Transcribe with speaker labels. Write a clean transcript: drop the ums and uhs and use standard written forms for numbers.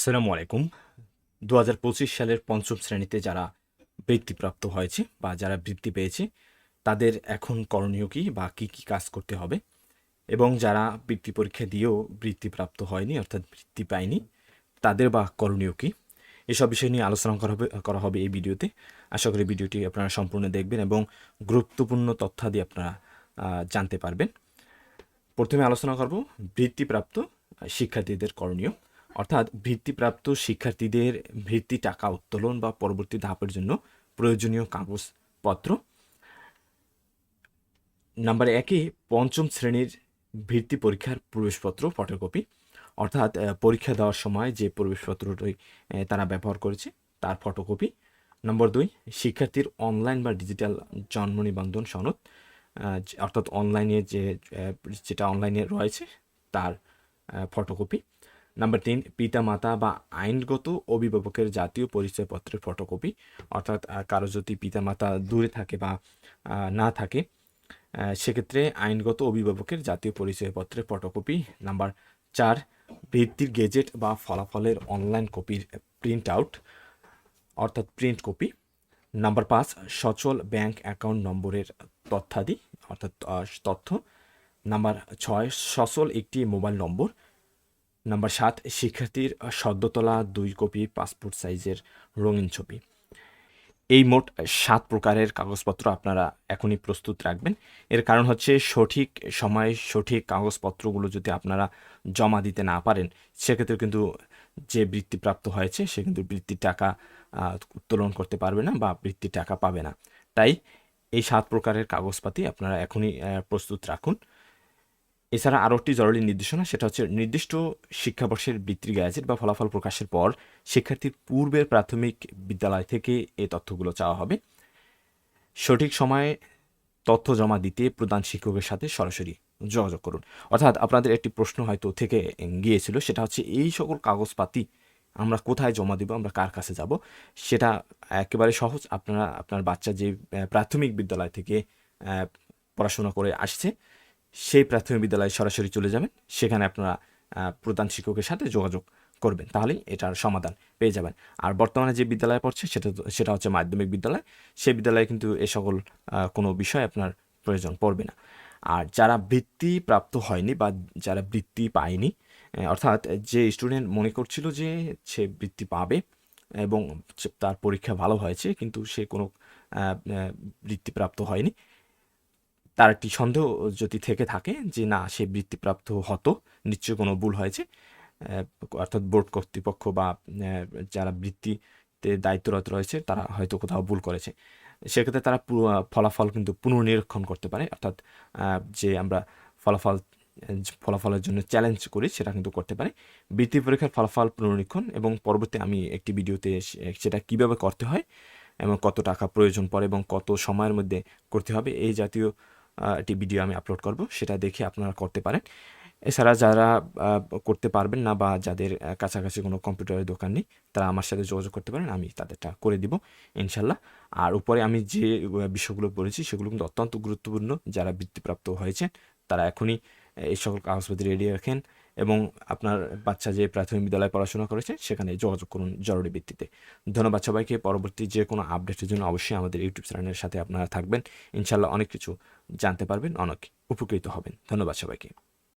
Speaker 1: আসসালামু আলাইকুম। ২০২৫ সালের পঞ্চম শ্রেণীতে যারা বৃত্তিপ্রাপ্ত হয়েছে বা যারা বৃত্তি পেয়েছে, তাদের এখন করণীয় কী বা কী কী কাজ করতে হবে, এবং যারা বৃত্তি পরীক্ষা দিয়েও বৃত্তিপ্রাপ্ত হয়নি অর্থাৎ বৃত্তি পায়নি, তাদের বা করণীয় কী, এসব বিষয় নিয়ে আলোচনা করা হবে এই ভিডিওতে। আশা করি ভিডিওটি আপনারা সম্পূর্ণ দেখবেন এবং গুরুত্বপূর্ণ তথ্যাদি আপনারা জানতে পারবেন। প্রথমে আলোচনা করব বৃত্তিপ্রাপ্ত শিক্ষার্থীদের করণীয়, অর্থাৎ বৃত্তিপ্রাপ্ত শিক্ষার্থীদের বৃত্তি টাকা উত্তোলন বা পরবর্তী ধাপের জন্য প্রয়োজনীয় কাগজপত্র। নাম্বার 1-এ পঞ্চম শ্রেণীর বৃত্তি পরীক্ষার প্রবেশপত্র ফটোকপি, অর্থাৎ পরীক্ষা দেওয়ার সময় যে প্রবেশপত্রটি তারা ব্যবহার করেছে তার ফটোকপি। নম্বর 2, শিক্ষার্থীর অনলাইন বা ডিজিটাল জন্ম নিবন্ধন সনদ, অর্থাৎ অনলাইনে যেটা অনলাইনে রয়েছে তার ফটোকপি। নাম্বার 3, পিতামাতা বা আইনগত অভিভাবকের জাতীয় পরিচয়পত্রের ফটোকপি, অর্থাৎ কারো যদি পিতামাতা দূরে থাকে বা না থাকে, সেক্ষেত্রে আইনগত অভিভাবকের জাতীয় পরিচয়পত্রের ফটোকপি। নাম্বার 4, বৃত্তির গেজেট বা ফলাফলের অনলাইন কপির প্রিন্ট আউট, অর্থাৎ প্রিন্ট কপি। নাম্বার 5, সচল ব্যাংক অ্যাকাউন্ট নম্বরের তথ্যাদি, অর্থাৎ তথ্য। নাম্বার 6, সচল একটি মোবাইল নম্বর। নাম্বার 7, শিক্ষার্থীর সদ্য তোলা 2 কপি পাসপোর্ট সাইজের রঙিন ছবি। এই মোট 7 প্রকারের কাগজপত্র আপনারা এখনই প্রস্তুত রাখবেন। এর কারণ হচ্ছে সঠিক সময়ে সঠিক কাগজপত্রগুলো যদি আপনারা জমা দিতে না পারেন, সেক্ষেত্রে কিন্তু যে বৃত্তিপ্রাপ্ত হয়েছে সে কিন্তু বৃত্তির টাকা উত্তোলন করতে পারবে না বা বৃত্তির টাকা পাবে না। তাই এই 7 প্রকারের কাগজপাতি আপনারা এখনই প্রস্তুত রাখুন। এছাড়া আরও একটি জরুরি নির্দেশনা, সেটা হচ্ছে নির্দিষ্ট শিক্ষাবর্ষের বৃত্তির গ্যাজেট বা ফলাফল প্রকাশের পর শিক্ষার্থীর পূর্বের প্রাথমিক বিদ্যালয় থেকে এই তথ্যগুলো চাওয়া হবে। সঠিক সময়ে তথ্য জমা দিতে প্রধান শিক্ষকের সাথে সরাসরি যোগাযোগ করুন। অর্থাৎ আপনাদের একটি প্রশ্ন হয়তো থেকে গিয়েছিল, সেটা হচ্ছে এই সকল কাগজপাতি আমরা কোথায় জমা দিব, আমরা কার কাছে যাব। সেটা একেবারে সহজ। আপনারা আপনার বাচ্চা যে প্রাথমিক বিদ্যালয় থেকে পড়াশোনা করে আসছে, সেই প্রাথমিক বিদ্যালয়ে সরাসরি চলে যাবেন, সেখানে আপনারা প্রধান শিক্ষকের সাথে যোগাযোগ করবেন, তাহলেই এটার সমাধান পেয়ে যাবেন। আর বর্তমানে যে বিদ্যালয়ে পড়ছে সেটা হচ্ছে মাধ্যমিক বিদ্যালয়, সেই বিদ্যালয়ে কিন্তু এ সকল কোনো বিষয় আপনার প্রয়োজন পড়বে না। আর যারা বৃত্তি প্রাপ্ত হয়নি বা যারা বৃত্তি পায়নি, অর্থাৎ যে স্টুডেন্ট মনে করছিল যে সে বৃত্তি পাবে এবং তার পরীক্ষা ভালো হয়েছে কিন্তু সে কোনো বৃত্তিপ্রাপ্ত হয়নি, তার একটি সন্দেহ যদি থেকে থাকে যে না সে বৃত্তিপ্রাপ্ত হতো, নিশ্চয়ই কোনো ভুল হয়েছে, অর্থাৎ বোর্ড কর্তৃপক্ষ বা যারা বৃত্তিতে দায়িত্বরত রয়েছে তারা হয়তো কোথাও ভুল করেছে, সেক্ষেত্রে তারা ফলাফল কিন্তু পুনর্নিরীক্ষণ করতে পারে। অর্থাৎ যে আমরা ফলাফলের জন্য চ্যালেঞ্জ করি সেটা কিন্তু করতে পারে। বৃত্তি পরীক্ষার ফলাফল পুনর্নিরীক্ষণ এবং পরবর্তী আমি একটি ভিডিওতে সেটা কীভাবে করতে হয় এবং কত টাকা প্রয়োজন পড়ে এবং কত সময়ের মধ্যে করতে হবে, এই জাতীয় একটি ভিডিও আমি আপলোড করব, সেটা দেখে আপনারা করতে পারেন। এছাড়া যারা করতে পারবেন না বা যাদের কাছাকাছি কোনো কম্পিউটারের দোকান নেই, তারা আমার সাথে যোগাযোগ করতে পারেন, আমি তাদেরটা করে দিব ইনশাল্লাহ। আর উপরে আমি যে বিষয়গুলো বলেছি সেগুলো কিন্তু অত্যন্ত গুরুত্বপূর্ণ। যারা বৃত্তিপ্রাপ্ত হয়েছে তারা এখনই এই সকল কাগজপত্র রেডি রাখেন এবং আপনার বাচ্চা যে প্রাথমিক বিদ্যালয়ে পড়াশোনা করেছে সেখানে যোগাযোগ করুন জরুরি ভিত্তিতে। ধন্যবাদ সবাইকে। পরবর্তী যে কোনো আপডেটের জন্য অবশ্যই আমাদের ইউটিউব চ্যানেলের সাথে আপনারা থাকবেন, ইনশাল্লাহ অনেক কিছু জানতে পারবেন, অনেক উপকৃত হবেন। ধন্যবাদ সবাইকে।